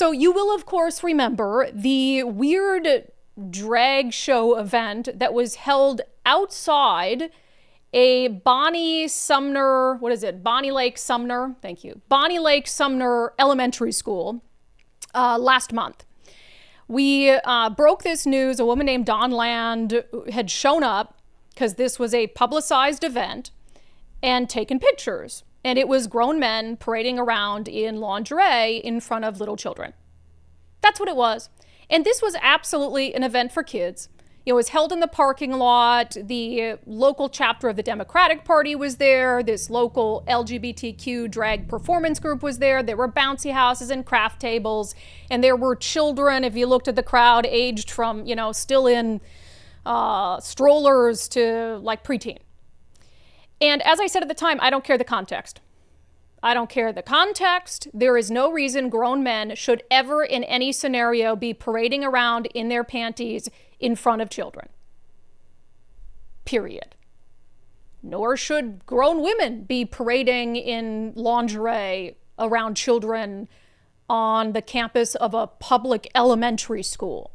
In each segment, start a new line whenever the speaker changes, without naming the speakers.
So you will, of course, remember the weird drag show event that was held outside a Bonnie Sumner, what is it? Bonnie Lake Sumner, thank you. Bonnie Lake Sumner Elementary School last month. We broke this news. A woman named Dawn Land had shown up because this was a publicized event and taken pictures. And it was grown men parading around in lingerie in front of little children. That's what it was. And this was absolutely an event for kids. It was held in the parking lot. The local chapter of the Democratic Party was there. This local LGBTQ drag performance group was there. There were bouncy houses and craft tables. And there were children, if you looked at the crowd, aged from, still in strollers to like preteen. And as I said at the time, I don't care the context. I don't care the context. There is no reason grown men should ever in any scenario be parading around in their panties in front of children. Period. Nor should grown women be parading in lingerie around children on the campus of a public elementary school.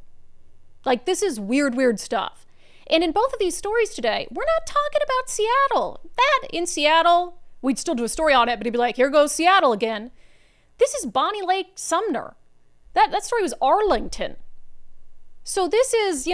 Like, this is weird, weird stuff. And in both of these stories today, we're not talking about Seattle. That in Seattle, we'd still do a story on it, but he'd be like, here goes Seattle again. This is Bonnie Lake Sumner. That story was Arlington. So this is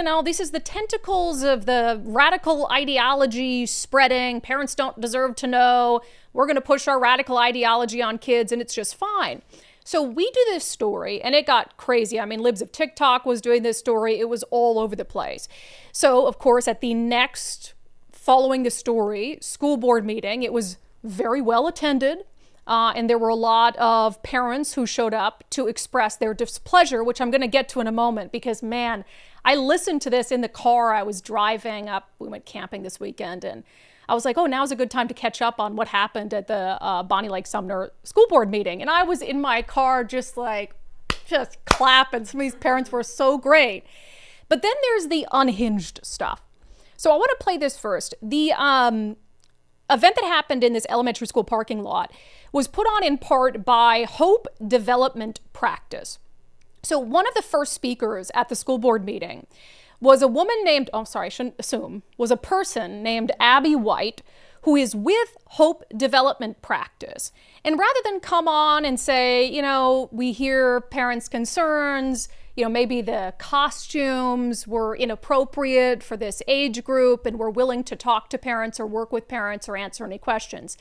the tentacles of the radical ideology spreading. Parents don't deserve to know. We're going to push our radical ideology on kids, and it's just fine. So we do this story, and it got crazy. I mean, Libs of TikTok was doing this story. It was all over the place. So, of course, at the next following the story school board meeting, it was very well attended. And there were a lot of parents who showed up to express their displeasure, which I'm going to get to in a moment, because, man, I listened to this in the car. I was driving up. We went camping this weekend, and I was like, oh, now's a good time to catch up on what happened at the Bonnie Lake Sumner school board meeting. And I was in my car just clapping. Some of these parents were so great. But then there's the unhinged stuff. So I want to play this first. The event that happened in this elementary school parking lot was put on in part by Hope Development Practice. So one of the first speakers at the school board meeting was a woman named, I shouldn't assume, was a person named Abby White, who is with Hope Development Practice. And rather than come on and say, we hear parents' concerns, maybe the costumes were inappropriate for this age group and we're willing to talk to parents or work with parents or answer any questions.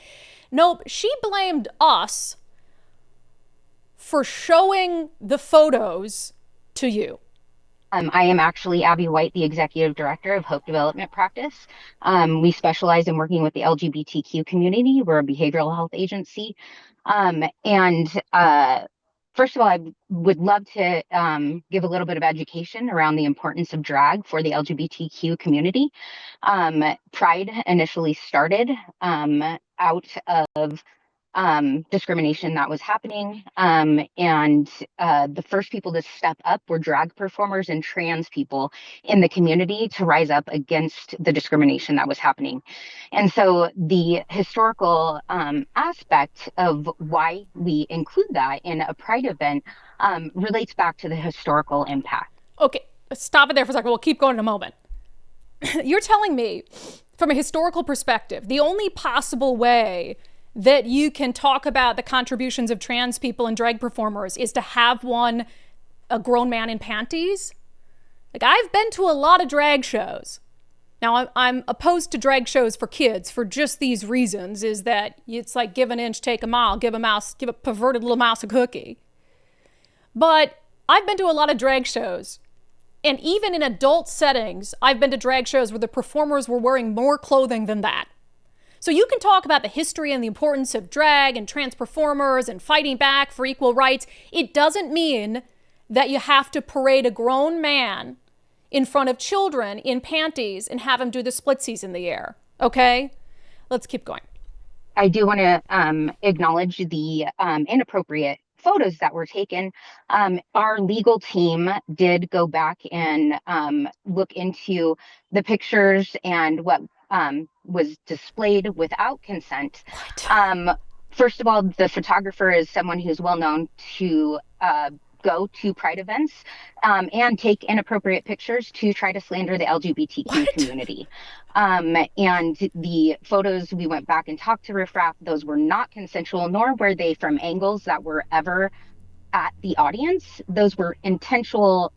Nope, she blamed us for showing the photos to you.
I am actually Abby White, the Executive Director of Hope Development Practice. We specialize in working with the LGBTQ community. We're a behavioral health agency. First of all, I would love to give a little bit of education around the importance of drag for the LGBTQ community. Pride initially started out of discrimination that was happening. The first people to step up were drag performers and trans people in the community to rise up against the discrimination that was happening. And so the historical aspect of why we include that in a Pride event relates back to the historical impact.
Okay, stop it there for a second. We'll keep going in a moment. You're telling me, from a historical perspective, the only possible way that you can talk about the contributions of trans people and drag performers is to have a grown man in panties? Like, I've been to a lot of drag shows. Now, I'm opposed to drag shows for kids for just these reasons, is that it's like give an inch, take a mile, give a perverted little mouse a cookie. But I've been to a lot of drag shows. And even in adult settings, I've been to drag shows where the performers were wearing more clothing than that. So you can talk about the history and the importance of drag and trans performers and fighting back for equal rights. It doesn't mean that you have to parade a grown man in front of children in panties and have him do the splitsies in the air. Okay? Let's keep going.
I do want to acknowledge the inappropriate photos that were taken. Our legal team did go back and look into the pictures and what was displayed without consent.
What?
First of all, the photographer is someone who's well known to go to Pride events and take inappropriate pictures to try to slander the LGBTQ
What?
community. And the photos, we went back and talked to Riff Raff, those were not consensual, nor were they from angles that were ever at the audience. Those were intentional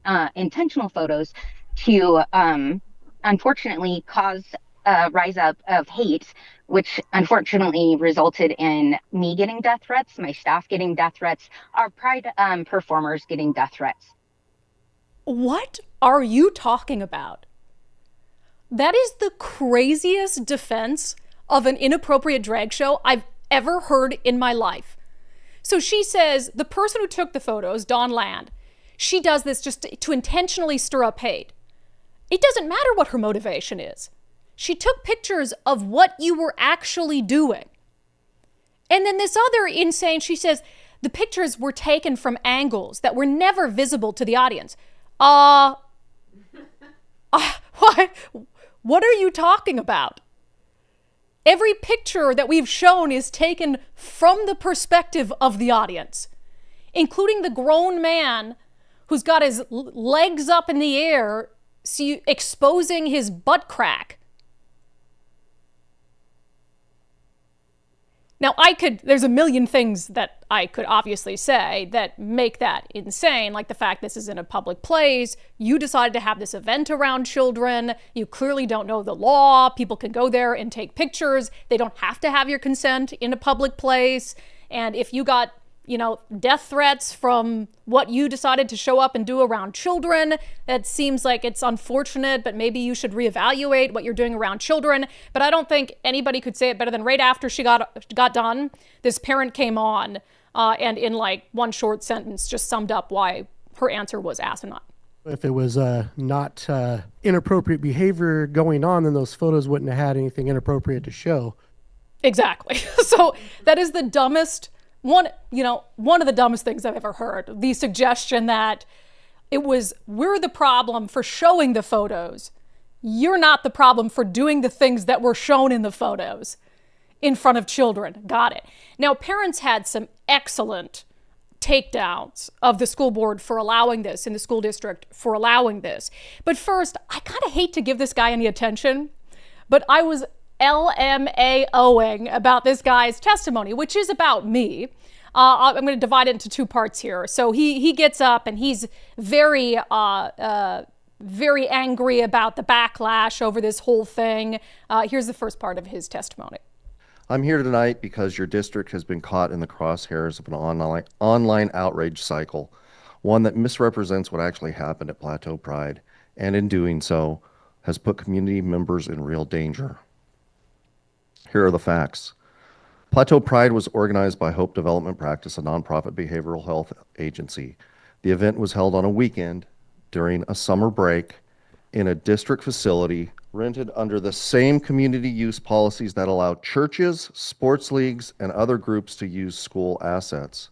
photos to unfortunately cause a rise up of hate, which unfortunately resulted in me getting death threats, my staff getting death threats, our Pride performers getting death threats.
What are you talking about? That is the craziest defense of an inappropriate drag show I've ever heard in my life. So she says the person who took the photos, Dawn Land, she does this just to intentionally stir up hate. It doesn't matter what her motivation is. She took pictures of what you were actually doing. And then this other insane, she says the pictures were taken from angles that were never visible to the audience. What are you talking about? Every picture that we've shown is taken from the perspective of the audience, including the grown man who's got his legs up in the air, exposing his butt crack. Now, there's a million things that I could obviously say that make that insane, like the fact this is in a public place. You decided to have this event around children. You clearly don't know the law. People can go there and take pictures. They don't have to have your consent in a public place. And if you got, death threats from what you decided to show up and do around children, it seems like it's unfortunate, but maybe you should reevaluate what you're doing around children. But I don't think anybody could say it better than right after she got done, this parent came on and in like one short sentence just summed up why her answer was asinine.
If it was not inappropriate behavior going on, then those photos wouldn't have had anything inappropriate to show.
Exactly. So that is the dumbest one of the dumbest things I've ever heard. The suggestion that we're the problem for showing the photos. You're not the problem for doing the things that were shown in the photos in front of children. Got it. Now, parents had some excellent takedowns of the school board for allowing this, in the school district for allowing this. But first, I kind of hate to give this guy any attention, but I was LMAOing about this guy's testimony, which is about me. I'm going to divide it into two parts here. So he gets up and he's very angry about the backlash over this whole thing. Here's the first part of his testimony.
I'm here tonight because your district has been caught in the crosshairs of an online outrage cycle, one that misrepresents what actually happened at Plateau Pride, and in doing so, has put community members in real danger. Here are the facts. Plateau Pride was organized by Hope Development Practice, a nonprofit behavioral health agency. The event was held on a weekend during a summer break in a district facility rented under the same community use policies that allow churches, sports leagues, and other groups to use school assets.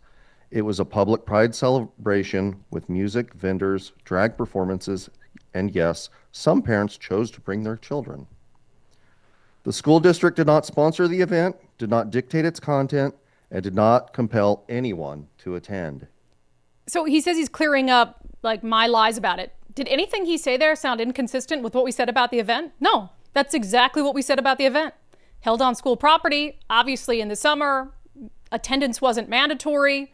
It was a public pride celebration with music, vendors, drag performances, and yes, some parents chose to bring their children. The school district did not sponsor the event, did not dictate its content, and did not compel anyone to attend.
So he says he's clearing up like my lies about it. Did anything he say there sound inconsistent with what we said about the event? No, that's exactly what we said about the event. Held on school property, obviously in the summer, attendance wasn't mandatory.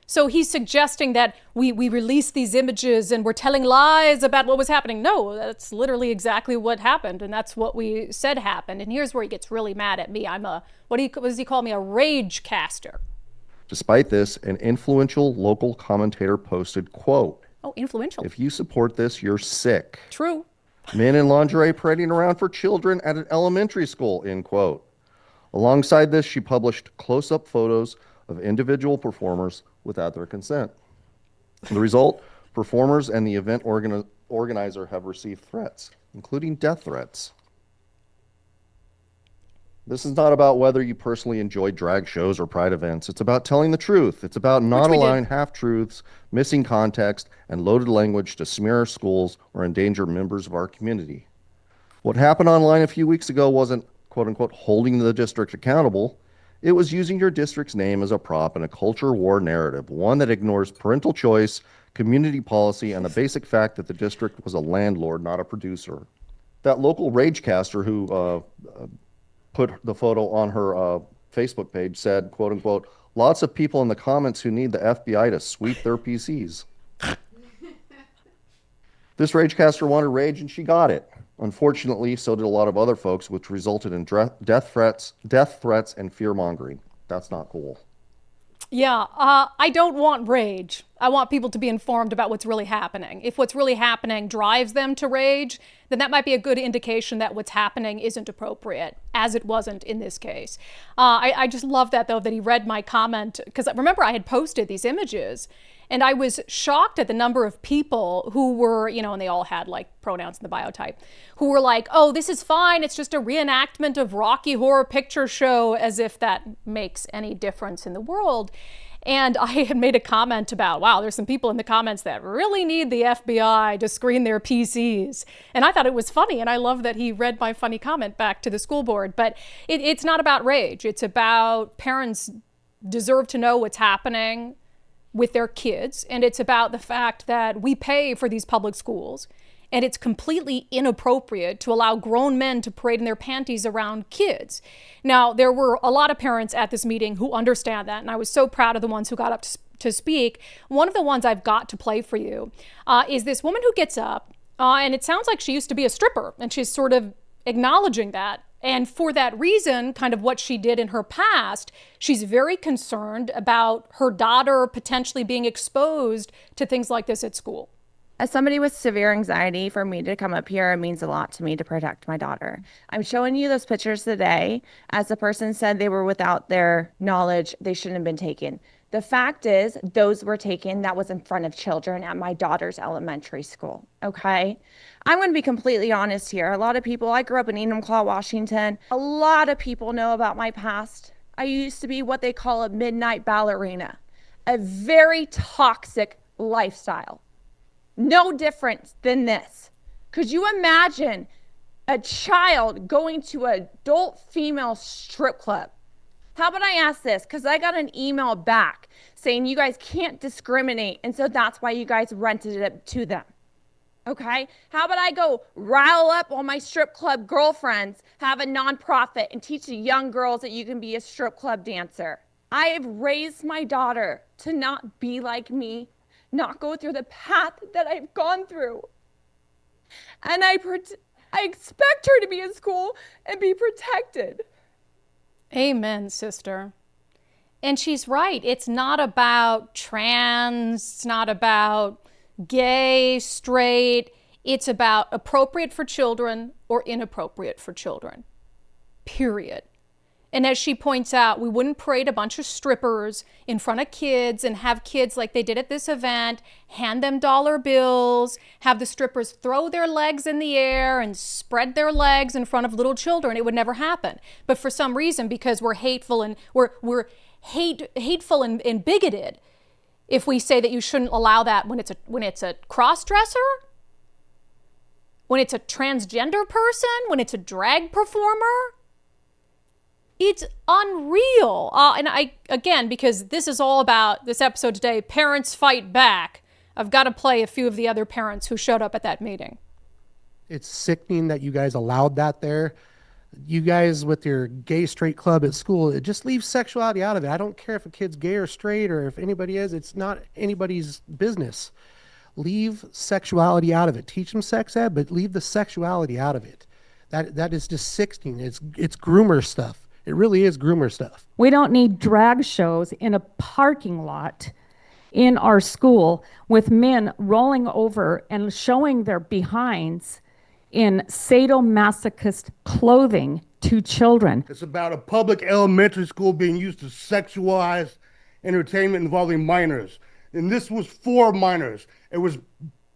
So he's suggesting that we released these images and we're telling lies about what was happening. No, that's literally exactly what happened. And that's what we said happened. And here's where he gets really mad at me. I'm what does he call me? A rage caster.
Despite this, an influential local commentator posted, quote,
"Oh, influential.
If you support this, you're sick.
True.
Men in lingerie parading around for children at an elementary school," end quote. Alongside this, she published close-up photos of individual performers without their consent. The result, performers and the event organizer have received threats, including death threats. This is not about whether you personally enjoy drag shows or pride events. It's about telling the truth. It's about not allowing half-truths, missing context, and loaded language to smear our schools or endanger members of our community. What happened online a few weeks ago wasn't, quote-unquote, holding the district accountable. It was using your district's name as a prop in a culture war narrative, one that ignores parental choice, community policy, and the basic fact that the district was a landlord, not a producer. That local ragecaster who put the photo on her Facebook page said, quote unquote, lots of people in the comments who need the FBI to sweep their PCs. This ragecaster wanted rage and she got it. Unfortunately, so did a lot of other folks, which resulted in death threats, and fear-mongering. That's not cool.
Yeah, I don't want rage. I want people to be informed about what's really happening. If what's really happening drives them to rage, then that might be a good indication that what's happening isn't appropriate, as it wasn't in this case. I just love that, though, that he read my comment, because remember I had posted these images, and I was shocked at the number of people who were, and they all had like pronouns in the biotype, who were like, oh, this is fine. It's just a reenactment of Rocky Horror Picture Show, as if that makes any difference in the world. And I had made a comment about, wow, there's some people in the comments that really need the FBI to screen their PCs. And I thought it was funny. And I love that he read my funny comment back to the school board. But it's not about rage. It's about parents deserve to know what's happening with their kids. And it's about the fact that we pay for these public schools. And it's completely inappropriate to allow grown men to parade in their panties around kids. Now, there were a lot of parents at this meeting who understand that, and I was so proud of the ones who got up to speak. One of the ones I've got to play for you is this woman who gets up, and it sounds like she used to be a stripper, and she's sort of acknowledging that. And for that reason, kind of what she did in her past, she's very concerned about her daughter potentially being exposed to things like this at school.
As somebody with severe anxiety, for me to come up here, it means a lot to me to protect my daughter. I'm showing you those pictures today. As the person said, they were without their knowledge. They shouldn't have been taken. The fact is, those were taken. That was in front of children at my daughter's elementary school. Okay? I'm going to be completely honest here. A lot of people, I grew up in Enumclaw, Washington. A lot of people know about my past. I used to be what they call a midnight ballerina, a very toxic lifestyle. No different than this. Could you imagine a child going to an adult female strip club? How about I ask this? Because I got an email back saying you guys can't discriminate, and so that's why you guys rented it to them. Okay? How about I go rile up all my strip club girlfriends, have a nonprofit, and teach the young girls that you can be a strip club dancer? I have raised my daughter to not be like me, not go through the path that I've gone through. And I expect her to be in school and be protected.
Amen, sister. And she's right. It's not about trans, it's not about gay, straight. It's about appropriate for children or inappropriate for children. Period. And as she points out, we wouldn't parade a bunch of strippers in front of kids and have kids like they did at this event, hand them dollar bills, have the strippers throw their legs in the air and spread their legs in front of little children. It would never happen. But for some reason, because we're hateful and we're hateful and bigoted, if we say that you shouldn't allow that when it's a cross-dresser, when it's a transgender person, when it's a drag performer, it's unreal. And again, because this is all about this episode today, Parents Fight Back, I've got to play a few of the other parents who showed up at that meeting.
It's sickening that you guys allowed that there. You guys with your gay straight club at school, it just leaves sexuality out of it. I don't care if a kid's gay or straight or if anybody is. It's not anybody's business. Leave sexuality out of it. Teach them sex ed, but leave the sexuality out of it. That is just sickening. It's groomer stuff. It really is groomer stuff.
We don't need drag shows in a parking lot in our school with men rolling over and showing their behinds in sadomasochist clothing to children.
It's about a public elementary school being used to sexualize entertainment involving minors. And this was for minors. It was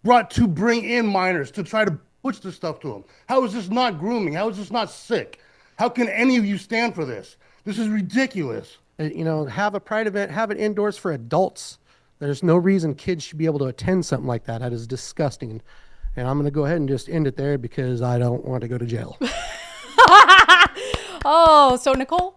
brought to bring in minors to try to push this stuff to them. How is this not grooming? How is this not sick? How can any of you stand for this? This is ridiculous.
Have a pride event, have it indoors for adults. There's no reason kids should be able to attend something like that. That is disgusting. And I'm going to go ahead and just end it there because I don't want to go to jail.
Oh, so Nicole,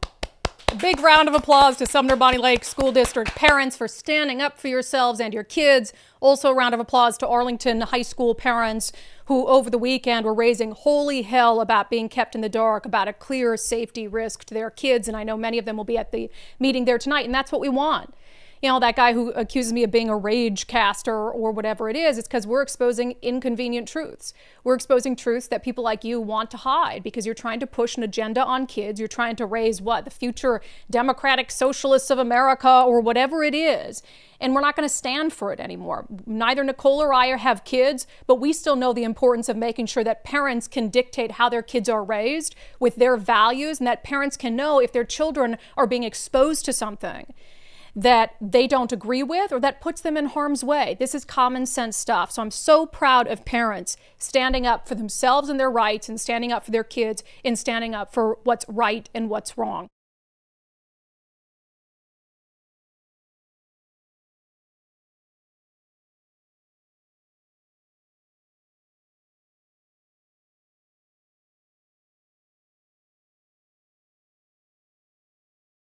A big round of applause to Sumner Bonnie Lake School District parents for standing up for yourselves and your kids. Also a round of applause to Arlington High School parents who over the weekend were raising holy hell about being kept in the dark about a clear safety risk to their kids. And I know many of them will be at the meeting there tonight, and that's what we want. You know, that guy who accuses me of being a rage caster or whatever it is, it's because we're exposing inconvenient truths. We're exposing truths that people like you want to hide because you're trying to push an agenda on kids. You're trying to raise what? The future democratic socialists of America or whatever it is. And we're not going to stand for it anymore. Neither Nicole or I have kids, but we still know the importance of making sure that parents can dictate how their kids are raised with their values, and that parents can know if their children are being exposed to something that they don't agree with or that puts them in harm's way. This is common sense stuff. So I'm so proud of parents standing up for themselves and their rights and standing up for their kids and standing up for what's right and what's wrong.